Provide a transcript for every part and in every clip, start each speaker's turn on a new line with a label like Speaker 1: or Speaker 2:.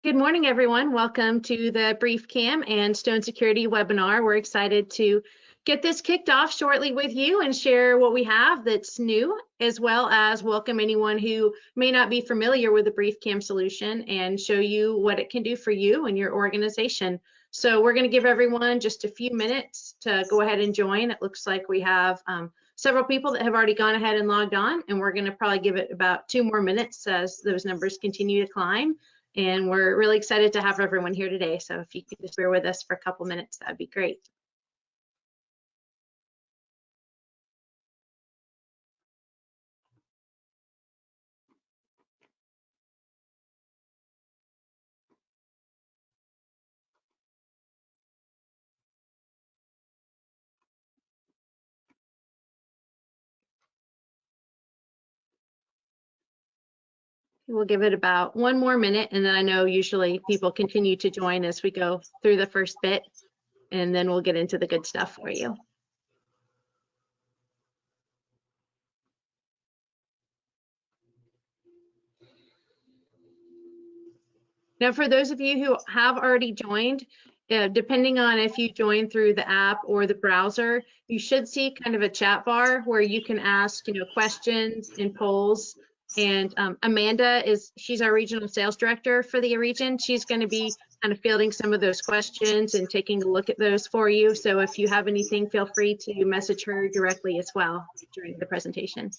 Speaker 1: Good morning, everyone. Welcome to the BriefCam and Stone Security webinar. We're excited to get this kicked off shortly with you and share what we have that's new, as well as welcome anyone who may not be familiar with the BriefCam solution and show you what it can do for you and your organization. So we're going to give everyone just a few minutes to go ahead and join. It looks like we have several people that have already gone ahead and logged on, and we're going to probably give it about 2 more minutes as those numbers continue to climb. And we're really excited to have everyone here today. So if you could just bear with us for a couple minutes, that'd be great. We'll give it about 1 more minute, and then I know usually people continue to join as we go through the first bit, and then we'll get into the good stuff for you. Now, for those of you who have already joined, depending on if you join through the app or the browser, you should see kind of a chat bar where you can ask, questions and polls. And Amanda she's our regional sales director for the region. She's going to be kind of fielding some of those questions and taking a look at those for you. So if you have anything, feel free to message her directly as well during the presentation.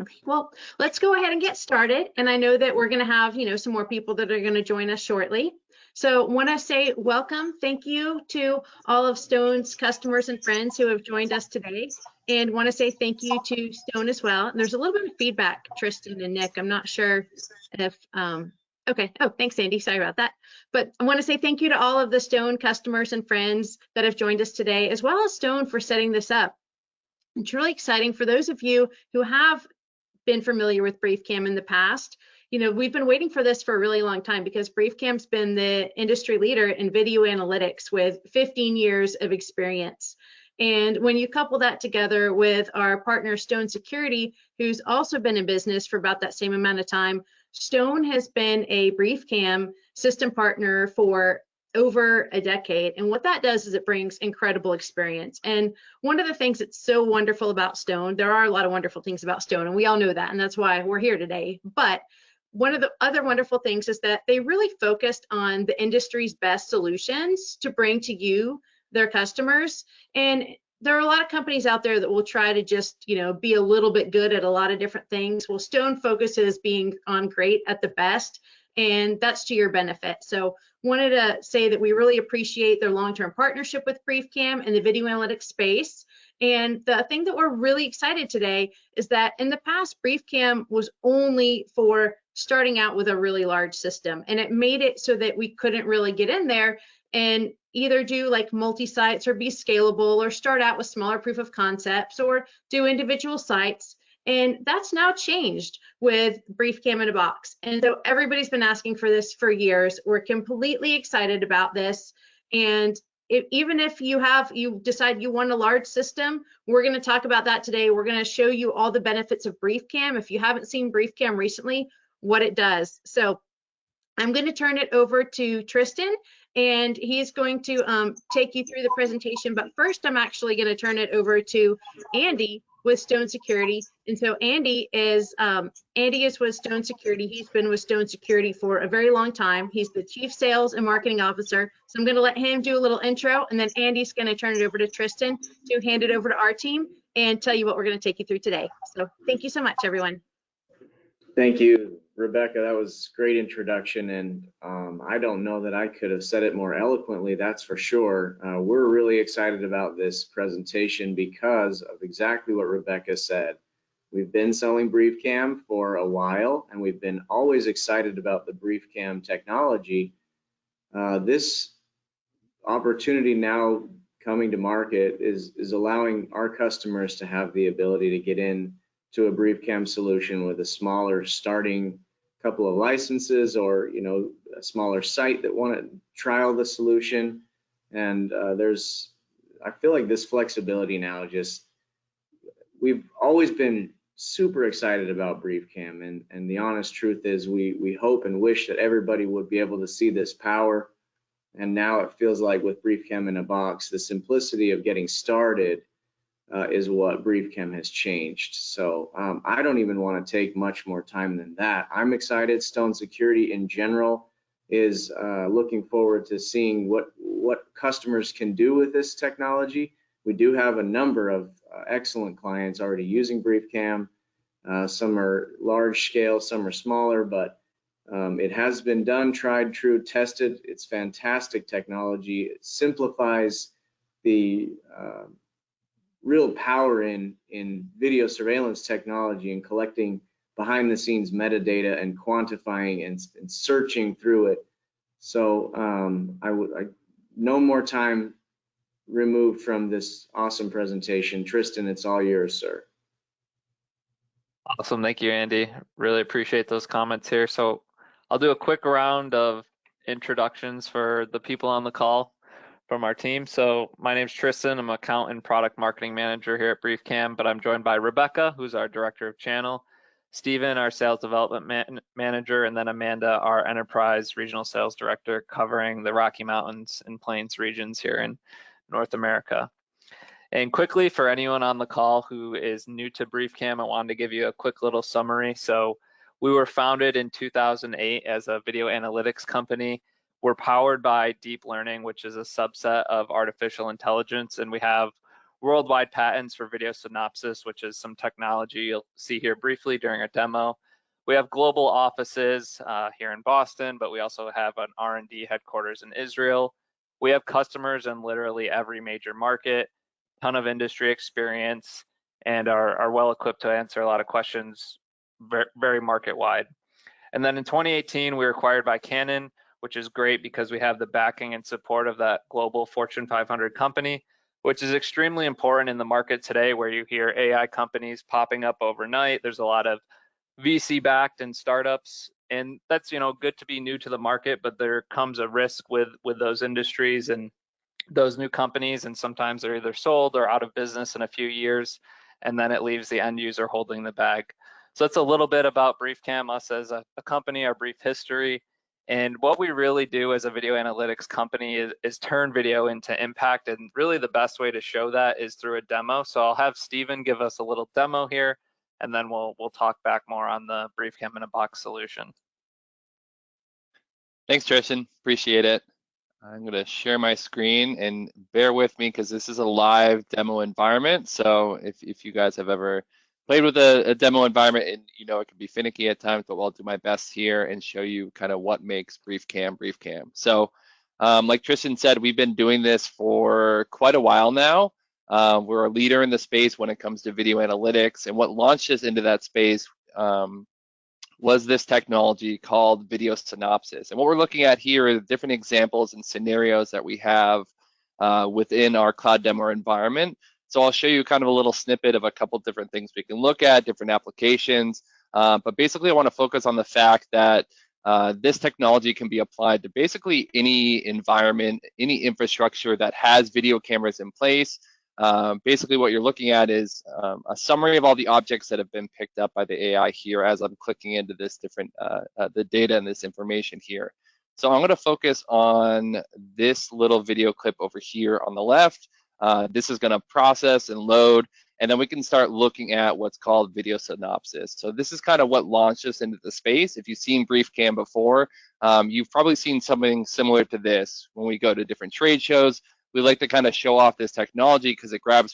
Speaker 1: Okay, well, let's go ahead and get started. And I know that we're going to have, some more people that are going to join us shortly. So want to say welcome. Thank you to all of Stone's customers and friends who have joined us today. And want to say thank you to Stone as well. And there's a little bit of feedback, Tristan and Nick. I'm not sure if, okay. Oh, thanks, Sandy. Sorry about that. But I want to say thank you to all of the Stone customers and friends that have joined us today, as well as Stone for setting this up. It's really exciting for those of you who have been familiar with BriefCam in the past. We've been waiting for this for a really long time because BriefCam's been the industry leader in video analytics with 15 years of experience. And when you couple that together with our partner Stone Security, who's also been in business for about that same amount of time, Stone has been a BriefCam system partner for over a decade. And what that does is it brings incredible experience. And one of the things that's so wonderful about Stone, there are a lot of wonderful things about Stone, and we all know that, and that's why we're here today. But one of the other wonderful things is that they really focused on the industry's best solutions to bring to you, their customers. And there are a lot of companies out there that will try to just, be a little bit good at a lot of different things. Well, Stone focuses being on great at the best, and that's to your benefit. So wanted to say that we really appreciate their long-term partnership with BriefCam in the video analytics space. And the thing that we're really excited today is that in the past, BriefCam was only for starting out with a really large system, and it made it so that we couldn't really get in there and either do like multi-sites or be scalable or start out with smaller proof of concepts or do individual sites. And that's now changed with BriefCam in a box. And so everybody's been asking for this for years. We're completely excited about this. And even if you decide you want a large system, we're going to talk about that today. We're going to show you all the benefits of BriefCam. If you haven't seen BriefCam recently, what it does. So I'm going to turn it over to Tristan, and he's going to take you through the presentation. But first, I'm actually going to turn it over to Andy with Stone Security. And so Andy is with Stone Security. He's been with Stone Security for a very long time. He's the Chief Sales and Marketing Officer. So I'm going to let him do a little intro, and then Andy's going to turn it over to Tristan to hand it over to our team and tell you what we're going to take you through today. So thank you so much, everyone.
Speaker 2: Thank you, Rebecca. That was a great introduction, and I don't know that I could have said it more eloquently, that's for sure. We're really excited about this presentation because of exactly what Rebecca said. We've been selling BriefCam for a while, and we've been always excited about the BriefCam technology. This opportunity now coming to market is allowing our customers to have the ability to get in to a BriefCam solution with a smaller starting couple of licenses, or a smaller site that want to trial the solution. And I feel like this flexibility now, we've always been super excited about BriefCam, and the honest truth is we hope and wish that everybody would be able to see this power. And now it feels like with BriefCam in a box, the simplicity of getting started is what BriefCam has changed. So I don't even want to take much more time than that. I'm excited. Stone Security in general is looking forward to seeing what customers can do with this technology. We do have a number of excellent clients already using BriefCam. Some are large scale, some are smaller, but it has been done, tried, true, tested. It's fantastic technology. It simplifies the real power in video surveillance technology and collecting behind the scenes metadata and quantifying and searching through it. So no more time removed from this awesome presentation. Tristan, it's all yours, sir.
Speaker 3: Awesome. Thank you, Andy. Really appreciate those comments here. So I'll do a quick round of introductions for the people on the call from our team. So my name's Tristan. I'm account and product marketing manager here at BriefCam, but I'm joined by Rebecca, who's our director of channel, Stephen, our sales development manager, and then Amanda, our enterprise regional sales director, covering the Rocky Mountains and Plains regions here in North America. And quickly, for anyone on the call who is new to BriefCam, I wanted to give you a quick little summary. So we were founded in 2008 as a video analytics company. We're powered by deep learning, which is a subset of artificial intelligence, and we have worldwide patents for video synopsis, which is some technology you'll see here briefly during a demo. We have global offices here in Boston, but we also have an R&D headquarters in Israel. We have customers in literally every major market, ton of industry experience, and are well equipped to answer a lot of questions very market wide. And then in 2018, we were acquired by Canon, which is great because we have the backing and support of that global Fortune 500 company, which is extremely important in the market today where you hear AI companies popping up overnight. There's a lot of VC backed and startups, and that's, you know, good to be new to the market, but there comes a risk with those industries and those new companies, and sometimes they're either sold or out of business in a few years, and then it leaves the end user holding the bag. So that's a little bit about BriefCam, us as a company, our brief history. And what we really do as a video analytics company is turn video into impact. And really the best way to show that is through a demo. So I'll have Stephen give us a little demo here, and then we'll talk back more on the BriefCam in a box solution.
Speaker 4: Thanks, Tristan. Appreciate it. I'm going to share my screen, and bear with me because this is a live demo environment. So if you guys have ever played with a demo environment, and you know it can be finicky at times, but I'll do my best here and show you kind of what makes BriefCam BriefCam. So like Tristan said, we've been doing this for quite a while now. We're a leader in the space when it comes to video analytics, and what launched us into that space was this technology called video synopsis. And what we're looking at here are different examples and scenarios that we have within our cloud demo environment. So I'll show you kind of a little snippet of a couple different things we can look at, different applications. But basically I want to focus on the fact that this technology can be applied to basically any environment, any infrastructure that has video cameras in place. Basically what you're looking at is a summary of all the objects that have been picked up by the AI here as I'm clicking into this different, the data and this information here. So I'm going to focus on this little video clip over here on the left. This is going to process and load, and then we can start looking at what's called video synopsis. So this is kind of what launched us into the space. If you've seen BriefCam before, you've probably seen something similar to this. When we go to different trade shows, we like to kind of show off this technology because it grabs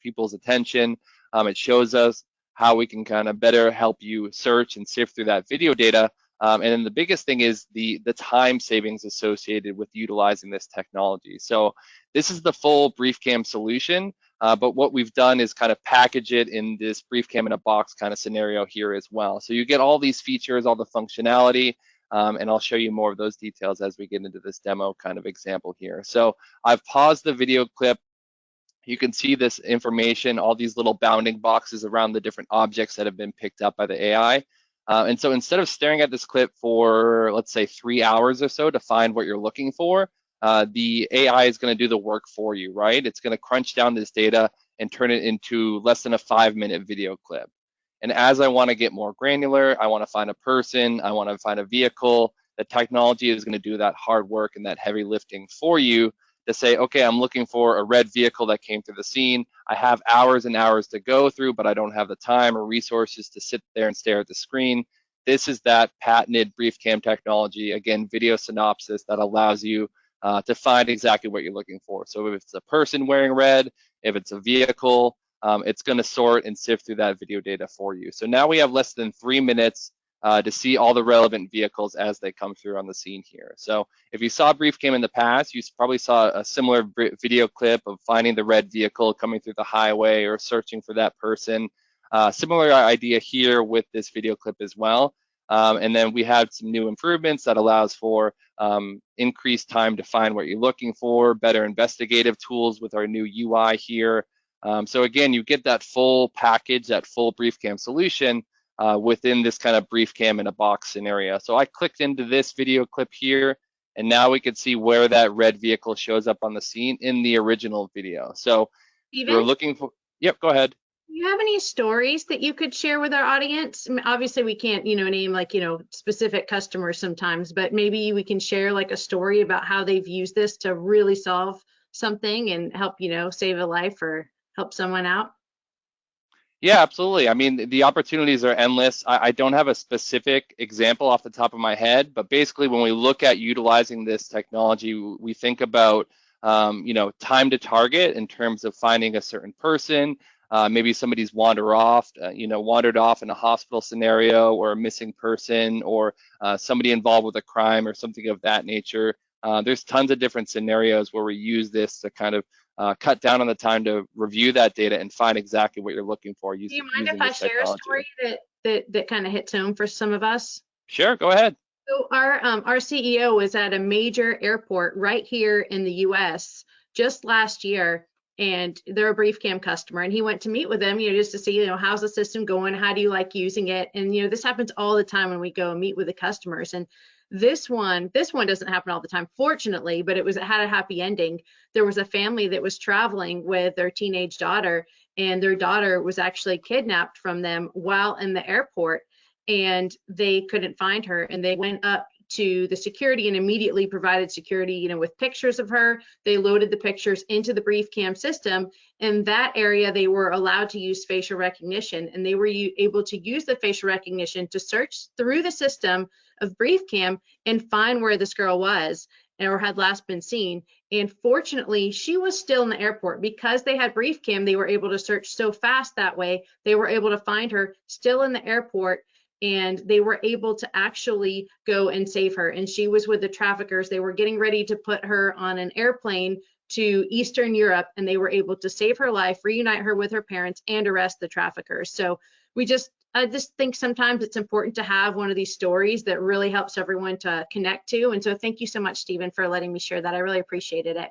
Speaker 4: people's attention. It shows us how we can kind of better help you search and sift through that video data. And then the biggest thing is the time savings associated with utilizing this technology. So this is the full BriefCam solution, but what we've done is kind of package it in this BriefCam in a box kind of scenario here as well. So you get all these features, all the functionality, and I'll show you more of those details as we get into this demo kind of example here. So I've paused the video clip. You can see this information, all these little bounding boxes around the different objects that have been picked up by the AI. And so instead of staring at this clip for, let's say, 3 hours or so to find what you're looking for, the AI is going to do the work for you, right? It's going to crunch down this data and turn it into less than a 5-minute video clip. And as I want to get more granular, I want to find a person, I want to find a vehicle, the technology is going to do that hard work and that heavy lifting for you to say, okay, I'm looking for a red vehicle that came through the scene. I have hours and hours to go through, but I don't have the time or resources to sit there and stare at the screen. This is that patented BriefCam technology, again, video synopsis that allows you to find exactly what you're looking for. So if it's a person wearing red, if it's a vehicle, it's going to sort and sift through that video data for you. So now we have less than 3 minutes to see all the relevant vehicles as they come through on the scene here. So if you saw BriefCam in the past, you probably saw a similar video clip of finding the red vehicle coming through the highway or searching for that person. Similar idea here with this video clip as well. And then we had some new improvements that allows for increased time to find what you're looking for, better investigative tools with our new UI here. So again, you get that full package, that full BriefCam solution within this kind of BriefCam in a box scenario. So I clicked into this video clip here, and now we can see where that red vehicle shows up on the scene in the original video. So we're
Speaker 1: Steven?
Speaker 4: looking for, yep, go ahead.
Speaker 1: Do you have any stories that you could share with our audience? I mean, obviously, we can't, name like, specific customers sometimes, but maybe we can share like a story about how they've used this to really solve something and help, save a life or help someone out.
Speaker 4: Yeah, absolutely. I mean, the opportunities are endless. I don't have a specific example off the top of my head, but basically when we look at utilizing this technology, we think about, time to target in terms of finding a certain person. Maybe somebody's wandered off in a hospital scenario, or a missing person, or somebody involved with a crime or something of that nature. There's tons of different scenarios where we use this to kind of cut down on the time to review that data and find exactly what you're looking for
Speaker 1: Do you
Speaker 4: using,
Speaker 1: mind if
Speaker 4: using
Speaker 1: I
Speaker 4: this
Speaker 1: share a
Speaker 4: technology.
Speaker 1: story that kind of hits home for some of us?
Speaker 4: Sure, go ahead.
Speaker 1: So our CEO was at a major airport right here in the US just last year, and they're a BriefCam customer, and he went to meet with them, just to see, how's the system going? How do you like using it? And this happens all the time when we go and meet with the customers. And this one doesn't happen all the time, fortunately, but it had a happy ending. There was a family that was traveling with their teenage daughter, and their daughter was actually kidnapped from them while in the airport, and they couldn't find her, and they went up to the security and immediately provided security, with pictures of her. They loaded the pictures into the BriefCam system. In that area, they were allowed to use facial recognition, and they were able to use the facial recognition to search through the system of BriefCam and find where this girl was or had last been seen. And fortunately, she was still in the airport. Because they had BriefCam, they were able to search so fast that way. They were able to find her still in the airport, and they were able to actually go and save her. And she was with the traffickers. They were getting ready to put her on an airplane to Eastern Europe, and they were able to save her life, reunite her with her parents, and arrest the traffickers. So I just think sometimes it's important to have one of these stories that really helps everyone to connect to. And so thank you so much, Stephen, for letting me share that. I really appreciated it.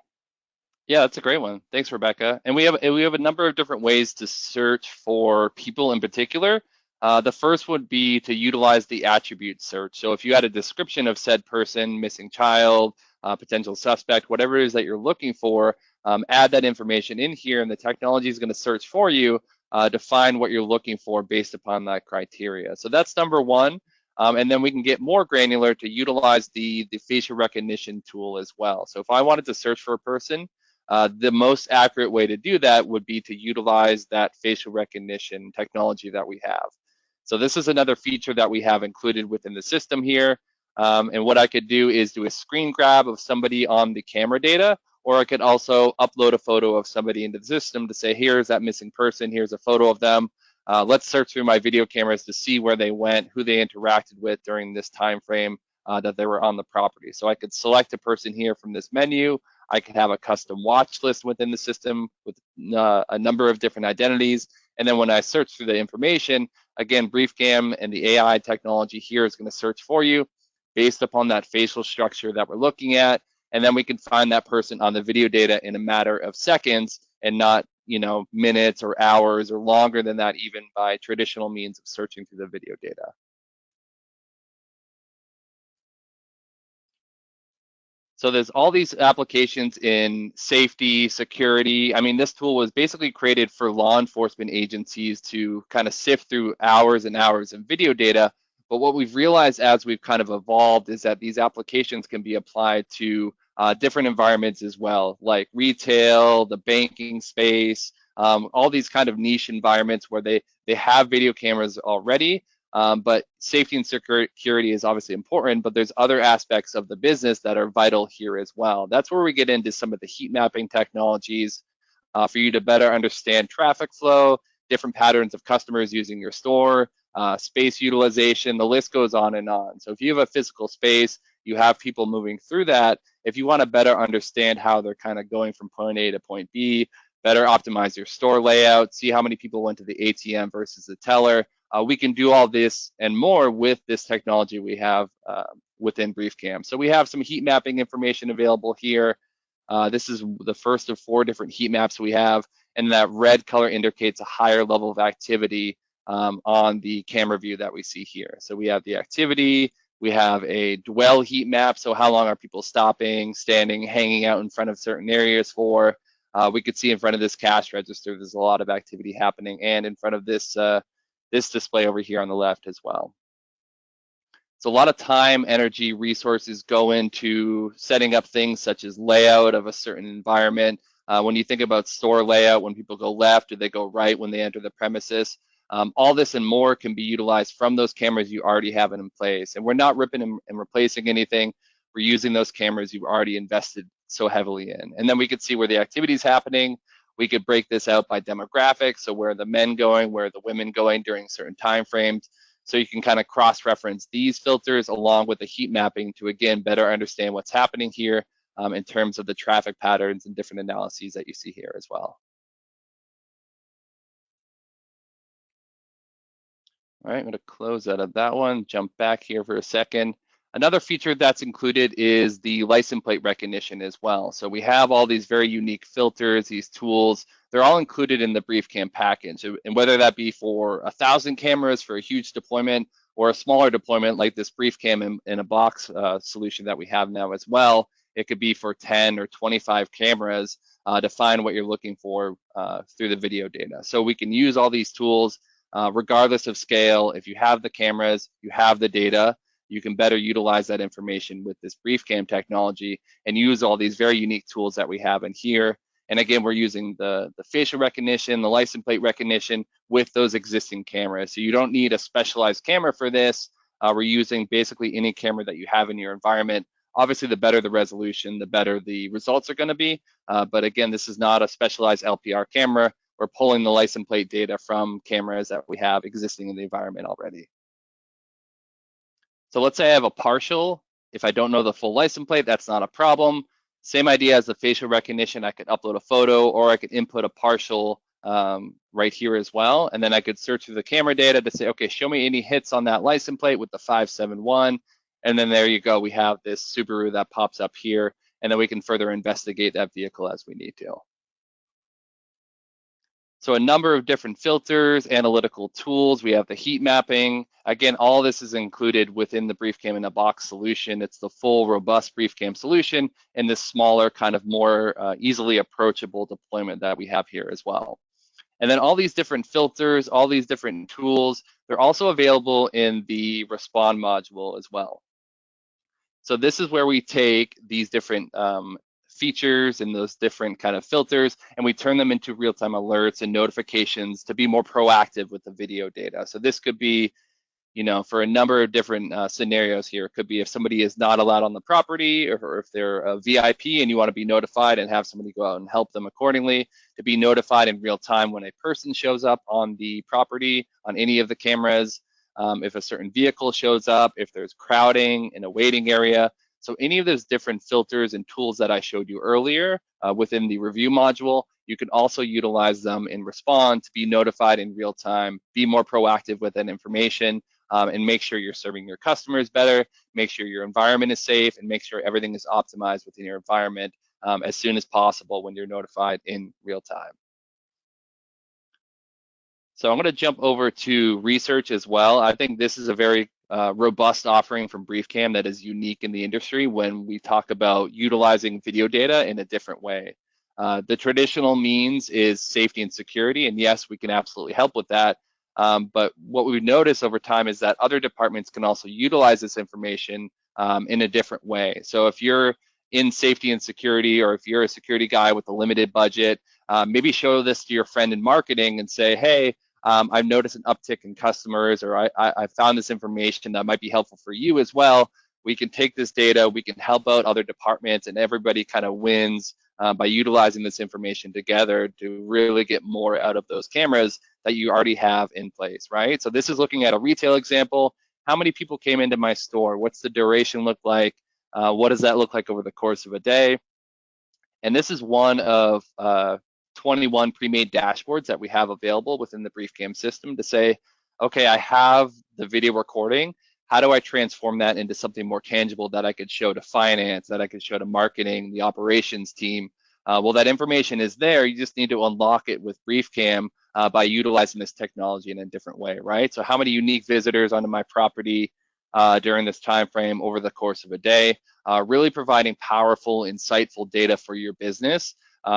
Speaker 4: Yeah, that's a great one. Thanks, Rebecca. And we have a number of different ways to search for people in particular. The first would be to utilize the attribute search. So if you had a description of said person, missing child, potential suspect, whatever it is that you're looking for, add that information in here, and the technology is going to search for you to find what you're looking for based upon that criteria. So that's number one. And then we can get more granular to utilize the facial recognition tool as well. So if I wanted to search for a person, the most accurate way to do that would be to utilize that facial recognition technology that we have. So this is another feature that we have included within the system here. And what I could do is do a screen grab of somebody on the camera data, or I could also upload a photo of somebody into the system to say, here's that missing person, here's a photo of them. Let's search through my video cameras to see where they went, who they interacted with during this time frame that they were on the property. So I could select a person here from this menu. I could have a custom watch list within the system with a number of different identities. And then when I search through the information, again, BriefCam and the AI technology here is going to search for you based upon that facial structure that we're looking at. And then we can find that person on the video data in a matter of seconds, and not, minutes or hours or longer than that, even by traditional means of searching through the video data. So there's all these applications in safety, security. I mean, this tool was basically created for law enforcement agencies to kind of sift through hours and hours of video data. But what we've realized as we've kind of evolved is that these applications can be applied to different environments as well, like retail, the banking space, all these kind of niche environments where they have video cameras already. But safety and security is obviously important, but there's other aspects of the business that are vital here as well. That's where we get into some of the heat mapping technologies for you to better understand traffic flow, different patterns of customers using your store, space utilization, the list goes on and on. So if you have a physical space, you have people moving through that. If you want to better understand how they're kind of going from point A to point B, better optimize your store layout, see how many people went to the ATM versus the teller. We can do all this and more with this technology we have within BriefCam. So we have some heat mapping information available here. This is the first of 4 different heat maps we have, and that red color indicates a higher level of activity on the camera view that we see here. So we have the activity, we have a dwell heat map, so how long are people stopping, standing, hanging out in front of certain areas for. We could see in front of this cash register, there's a lot of activity happening, and in front of this this display over here on the left as well. So a lot of time, energy, resources go into setting up things such as layout of a certain environment. When you think about store layout, when people go left, do they go right when they enter the premises? All this and more can be utilized from those cameras you already have in place. And we're not ripping and replacing anything. We're using those cameras you've already invested so heavily in. And then we could see where the activity is happening. We could break this out by demographics, so where are the men going, where are the women going during certain time frames. So you can kind of cross-reference these filters along with the heat mapping to, again, better understand what's happening here in terms of the traffic patterns and different analyses that you see here as well. All right, I'm going to close out of that one, jump back here for a second. Another feature that's included is the license plate recognition as well. So we have all these very unique filters, these tools, they're all included in the BriefCam package. And whether that be for 1,000 cameras for a huge deployment or a smaller deployment like this BriefCam in a box solution that we have now as well, it could be for 10 or 25 cameras to find what you're looking for through the video data. So we can use all these tools regardless of scale. If you have the cameras, you have the data, you can better utilize that information with this BriefCam technology and use all these very unique tools that we have in here. And again, we're using the facial recognition, the license plate recognition with those existing cameras. So you don't need a specialized camera for this. We're using basically any camera that you have in your environment. Obviously, the better the resolution, the better the results are going to be. But again, this is not a specialized LPR camera. We're pulling the license plate data from cameras that we have existing in the environment already. So let's say I have a partial. If I don't know the full license plate, that's not a problem. Same idea as the facial recognition. I could upload a photo or I could input a partial right here as well. And then I could search through the camera data to say, okay, show me any hits on that license plate with the 571. And then there you go. We have this Subaru that pops up here. And then we can further investigate that vehicle as we need to. So a number of different filters, analytical tools. We have the heat mapping. Again, all this is included within the BriefCam in a box solution. It's the full robust BriefCam solution and this smaller, kind of more easily approachable deployment that we have here as well. And then all these different filters, all these different tools, they're also available in the Respond module as well. So this is where we take these different features and those different kind of filters, and we turn them into real-time alerts and notifications to be more proactive with the video data. So this could be, you know, for a number of different scenarios here. It could be if somebody is not allowed on the property, or if they're a VIP and you want to be notified and have somebody go out and help them accordingly, to be notified in real time when a person shows up on the property on any of the cameras, if a certain vehicle shows up, if there's crowding in a waiting area. So any of those different filters and tools that I showed you earlier within the review module, you can also utilize them in Respond to be notified in real time, be more proactive with that information, and make sure you're serving your customers better, make sure your environment is safe, and make sure everything is optimized within your environment as soon as possible when you're notified in real time. So I'm going to jump over to research as well. I think this is a very robust offering from BriefCam that is unique in the industry when we talk about utilizing video data in a different way. The traditional means is safety and security, and yes, we can absolutely help with that. But what we've noticed over time is that other departments can also utilize this information in a different way. So if you're in safety and security, or if you're a security guy with a limited budget, maybe show this to your friend in marketing and say, hey, I've noticed an uptick in customers, or I found this information that might be helpful for you as well. We can take this data, we can help out other departments, and everybody kind of wins by utilizing this information together to really get more out of those cameras that you already have in place, right? So this is looking at a retail example. How many people came into my store? What's the duration look like? What does that look like over the course of a day? And this is one of 21 pre-made dashboards that we have available within the BriefCam system to say, okay, I have the video recording. How do I transform that into something more tangible that I could show to finance, that I could show to marketing, the operations team? Well, that information is there. You just need to unlock it with BriefCam by utilizing this technology in a different way, right? So how many unique visitors onto my property during this time frame over the course of a day? Really providing powerful, insightful data for your business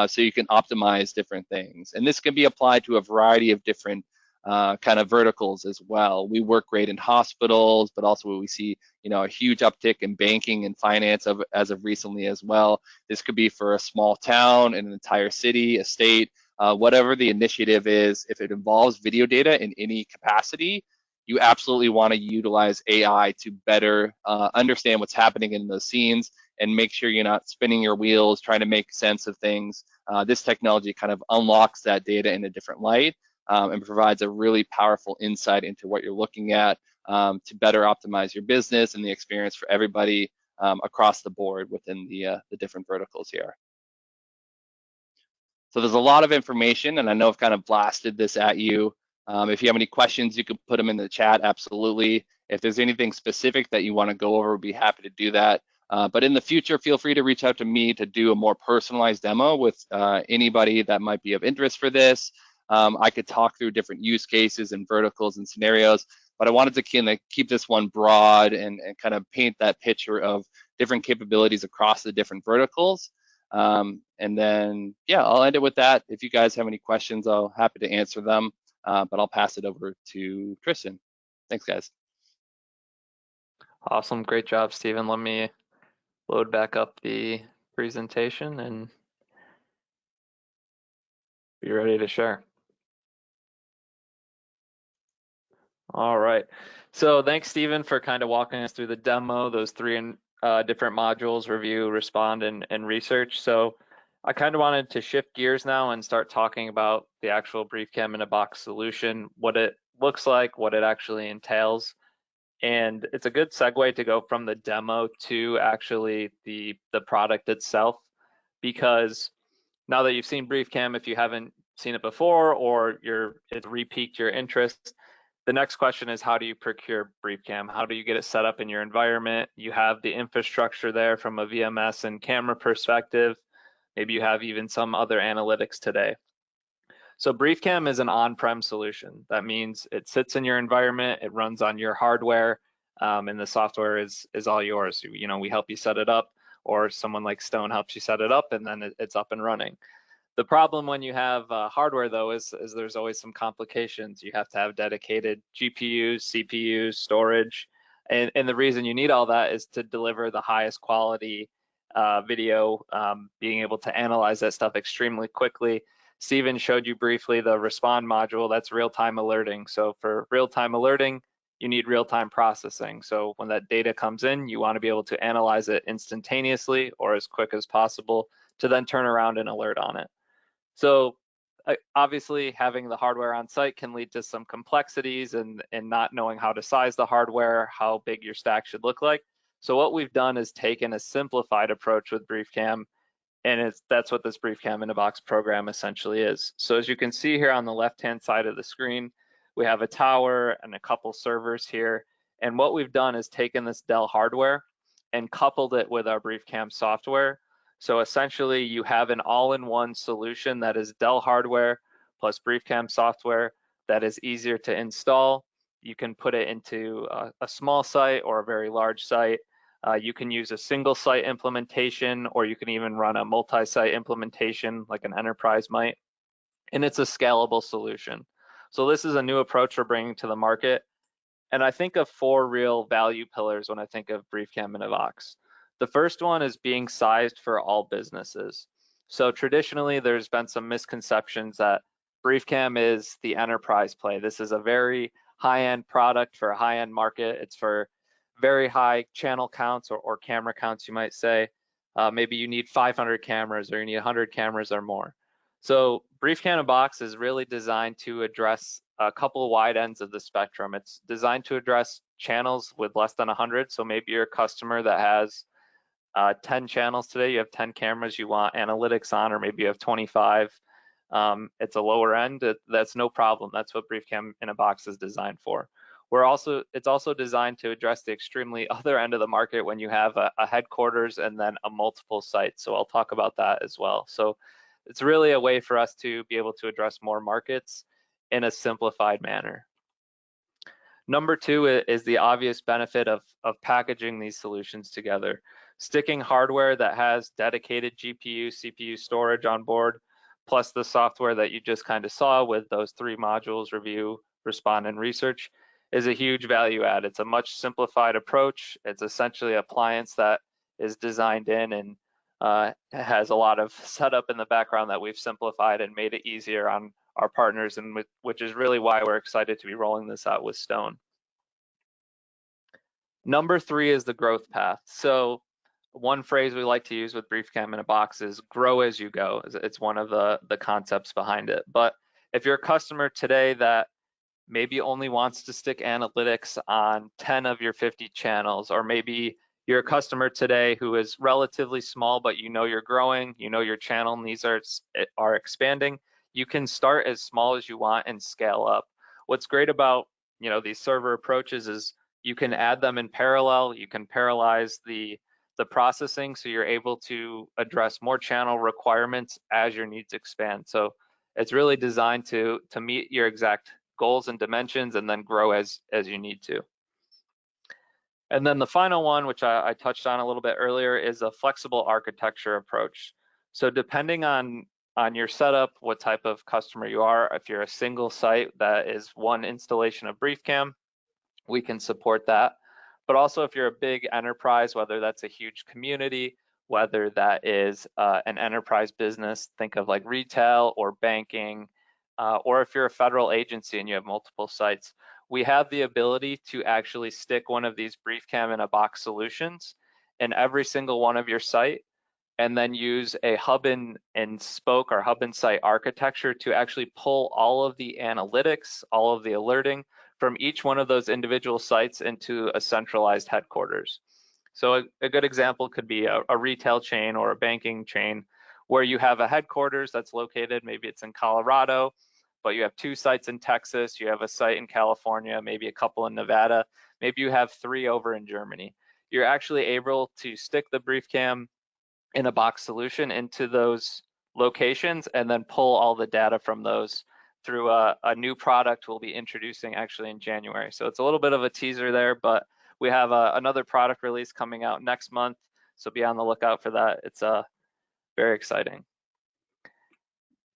Speaker 4: so you can optimize different things. And this can be applied to a variety of different kind of verticals as well. We work great in hospitals, but also we see, a huge uptick in banking and finance as of recently as well. This could be for a small town, an entire city, a state, whatever the initiative is. If it involves video data in any capacity, you absolutely want to utilize AI to better understand what's happening in those scenes and make sure you're not spinning your wheels trying to make sense of things. This technology kind of unlocks that data in a different light and provides a really powerful insight into what you're looking at to better optimize your business and the experience for everybody across the board within the different verticals here. So there's a lot of information, and I know I've kind of blasted this at you. If you have any questions, you can put them in the chat, absolutely. If there's anything specific that you want to go over, we'd be happy to do that. But in the future, feel free to reach out to me to do a more personalized demo with anybody that might be of interest for this. I could talk through different use cases and verticals and scenarios, but I wanted to kind of keep this one broad and kind of paint that picture of different capabilities across the different verticals. And then, yeah, I'll end it with that. If you guys have any questions, I'll happy to answer them, but I'll pass it over to Tristan. Thanks, guys.
Speaker 3: Awesome. Great job, Stephen. Let me load back up the presentation and be ready to share. All right. So thanks, Stephen, for kind of walking us through the demo, those three different modules: review, respond, and research. So I kind of wanted to shift gears now and start talking about the actual BriefCam in a box solution, what it looks like, what it actually entails. And it's a good segue to go from the demo to actually the product itself, because now that you've seen BriefCam, if you haven't seen it before or it's re-piqued your interest, the next question is, how do you procure BriefCam? How do you get it set up in your environment? You have the infrastructure there from a VMS and camera perspective. Maybe you have even some other analytics today. So BriefCam is an on-prem solution. That means it sits in your environment, it runs on your hardware, and the software is all yours. We help you set it up, or someone like Stone helps you set it up, and then it's up and running. The problem when you have hardware, though, is there's always some complications. You have to have dedicated GPUs, CPUs, storage, and the reason you need all that is to deliver the highest quality video, being able to analyze that stuff extremely quickly. Stephen showed you briefly the respond module. That's real-time alerting. So for real-time alerting, you need real-time processing. So when that data comes in, you want to be able to analyze it instantaneously or as quick as possible to then turn around and alert on it. So obviously having the hardware on site can lead to some complexities and not knowing how to size the hardware, how big your stack should look like. So what we've done is taken a simplified approach with BriefCam, and that's what this BriefCam in a box program essentially is. So as you can see here on the left-hand side of the screen, we have a tower and a couple servers here. And what we've done is taken this Dell hardware and coupled it with our BriefCam software. So essentially you have an all-in-one solution that is Dell hardware plus BriefCam software that is easier to install, You can put it into a small site or a very large site. You can use a single site implementation, or you can even run a multi-site implementation like an enterprise might, and it's a scalable solution. So this is a new approach we're bringing to the market. And I think of 4 real value pillars when I think of BriefCam in a box. The first one is being sized for all businesses. So traditionally, there's been some misconceptions that BriefCam is the enterprise play. This is a very high-end product for a high-end market. It's for very high channel counts or camera counts, you might say. Maybe you need 500 cameras or you need 100 cameras or more. So BriefCam in a box is really designed to address a couple of wide ends of the spectrum. It's designed to address channels with less than 100. So maybe you're a customer that has 10 channels today, you have 10 cameras you want analytics on, or maybe you have 25. It's a lower end, that's no problem. That's what BriefCam in a box is designed for. It's also designed to address the extremely other end of the market when you have a headquarters and then a multiple sites. So I'll talk about that as well. So it's really a way for us to be able to address more markets in a simplified manner. Number 2 is the obvious benefit of packaging these solutions together. Sticking hardware that has dedicated GPU, CPU storage on board, plus the software that you just kind of saw with those 3 modules, review, respond, and research, is a huge value add. It's a much simplified approach. It's essentially an appliance that is designed in and has a lot of setup in the background that we've simplified and made it easier on our partners, and which is really why we're excited to be rolling this out with Stone. Number 3 is the growth path. So one phrase we like to use with BriefCam in a box is grow as you go. It's one of the concepts behind it. But if you're a customer today that maybe only wants to stick analytics on 10 of your 50 channels, or maybe you're a customer today who is relatively small, but you know you're growing, you know your channel needs are expanding, you can start as small as you want and scale up. What's great about these server approaches is you can add them in parallel, you can parallelize the processing, so you're able to address more channel requirements as your needs expand. So it's really designed to meet your exact goals and dimensions and then grow as you need to. And then the final one, which I touched on a little bit earlier, is a flexible architecture approach. So depending on your setup, what type of customer you are, if you're a single site that is one installation of BriefCam, we can support that. But also if you're a big enterprise, whether that's a huge community, whether that is an enterprise business, think of like retail or banking, or if you're a federal agency and you have multiple sites, we have the ability to actually stick one of these BriefCam in a box solutions in every single one of your site, and then use a hub and spoke or hub and site architecture to actually pull all of the analytics, all of the alerting from each one of those individual sites into a centralized headquarters. So a good example could be a retail chain or a banking chain where you have a headquarters that's located, maybe it's in Colorado, but you have 2 sites in Texas, you have a site in California, maybe a couple in Nevada, maybe you have 3 over in Germany. You're actually able to stick the BriefCam in a box solution into those locations and then pull all the data from those through a new product we'll be introducing actually in January. So it's a little bit of a teaser there, but we have another product release coming out next month, so be on the lookout for that. It's very exciting.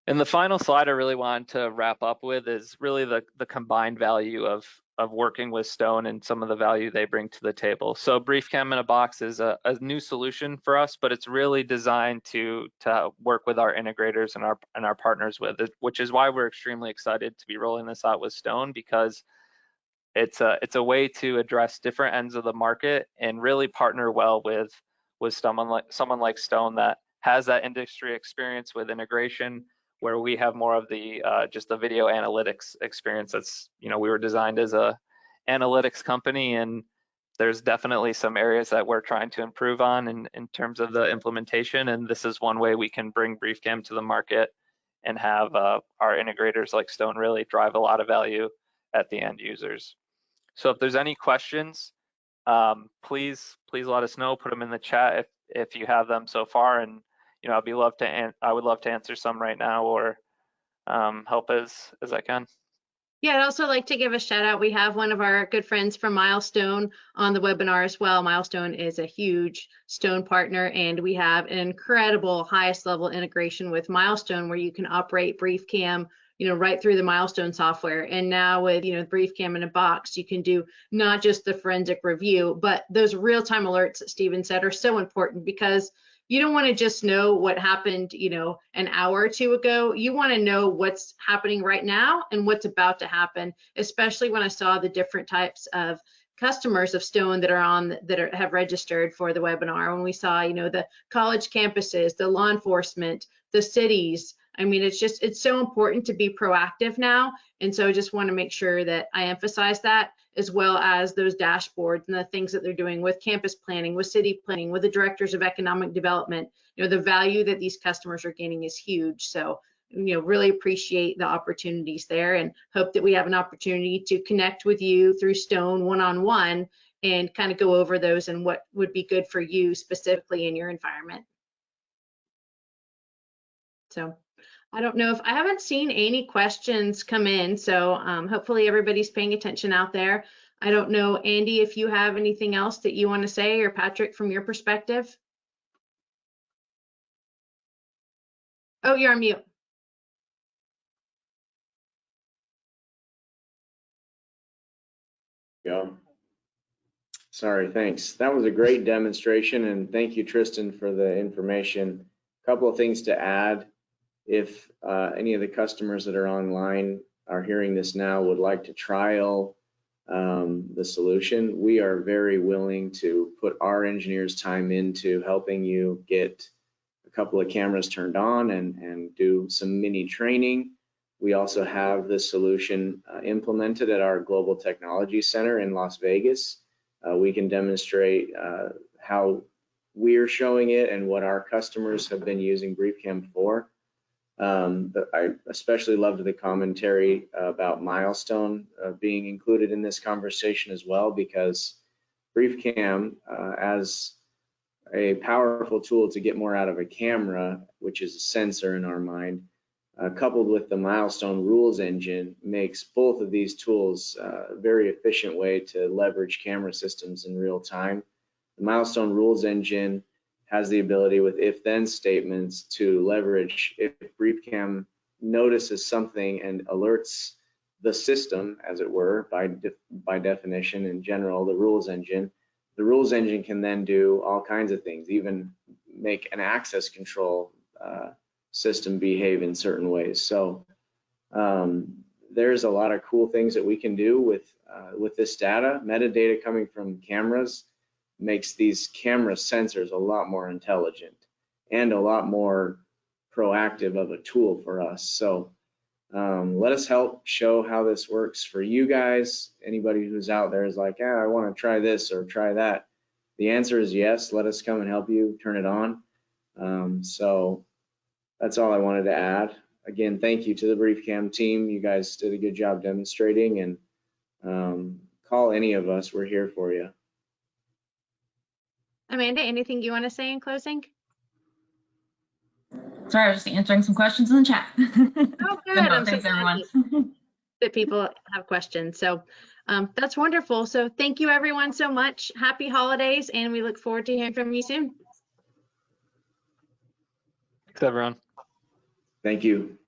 Speaker 3: And the final slide I really wanted to wrap up with is really the combined value of working with Stone and some of the value they bring to the table. So BriefCam in a box is a new solution for us, but it's really designed to work with our integrators and our partners with it, which is why we're extremely excited to be rolling this out with Stone, because it's a way to address different ends of the market and really partner well with someone like Stone that has that industry experience with integration, where we have more of the just the video analytics experience. That's, we were designed as a analytics company, and there's definitely some areas that we're trying to improve on in terms of the implementation, and this is one way we can bring BriefCam to the market and have our integrators like Stone really drive a lot of value at the end users. So if there's any questions, please let us know, put them in the chat if you have them so far, and I would love to answer some right now or help as I can.
Speaker 1: Yeah, I'd also like to give a shout out. We have one of our good friends from Milestone on the webinar as well. Milestone is a huge Stone partner, and we have an incredible highest level integration with Milestone where you can operate BriefCam, right through the Milestone software. And now with, BriefCam in a box, you can do not just the forensic review, but those real-time alerts that Steven said are so important because you don't want to just know what happened, an hour or two ago. You want to know what's happening right now and what's about to happen, especially when I saw the different types of customers of Stone that have registered for the webinar. When we saw, the college campuses, the law enforcement, the cities. I mean, it's so important to be proactive now. And so I just want to make sure that I emphasize that, as well as those dashboards and the things that they're doing with campus planning, with city planning, with the directors of economic development. The value that these customers are gaining is huge. So, really appreciate the opportunities there and hope that we have an opportunity to connect with you through Stone one-on-one and kind of go over those and what would be good for you specifically in your environment. So I don't know if I haven't seen any questions come in, so hopefully everybody's paying attention out there. I don't know, Andy, if you have anything else that you want to say, or Patrick, from your perspective. Oh, you're on mute.
Speaker 2: Go. Sorry, thanks. That was a great demonstration, and thank you, Tristan, for the information. A couple of things to add. If any of the customers that are online are hearing this now would like to trial the solution, we are very willing to put our engineers' time into helping you get a couple of cameras turned on and do some mini training. We also have this solution implemented at our Global Technology Center in Las Vegas. We can demonstrate how we're showing it and what our customers have been using BriefCam for. But I especially loved the commentary about Milestone being included in this conversation as well, because BriefCam, as a powerful tool to get more out of a camera, which is a sensor in our mind, coupled with the Milestone rules engine, makes both of these tools a very efficient way to leverage camera systems in real time. The Milestone rules engine has the ability with if-then statements to leverage if BriefCam notices something and alerts the system, as it were, by definition in general, the rules engine. The rules engine can then do all kinds of things, even make an access control system behave in certain ways. So there's a lot of cool things that we can do with this data. Metadata coming from cameras makes these camera sensors a lot more intelligent and a lot more proactive of a tool for us. So let us help show how this works for you guys. Anybody who's out there is like, I want to try this or try that. The answer is yes. Let us come and help you turn it on. So that's all I wanted to add. Again, thank you to the BriefCam team. You guys did a good job demonstrating, and call any of us. We're here for you.
Speaker 1: Amanda, anything you want to say in closing?
Speaker 5: Sorry, I was just answering some questions in the chat.
Speaker 1: Oh, good.
Speaker 5: No,
Speaker 1: I'm so
Speaker 5: thanks,
Speaker 1: glad
Speaker 5: everyone.
Speaker 1: that people have questions. So that's wonderful. So thank you, everyone, so much. Happy holidays, and we look forward to hearing from you soon.
Speaker 3: Thanks, everyone.
Speaker 2: Thank you.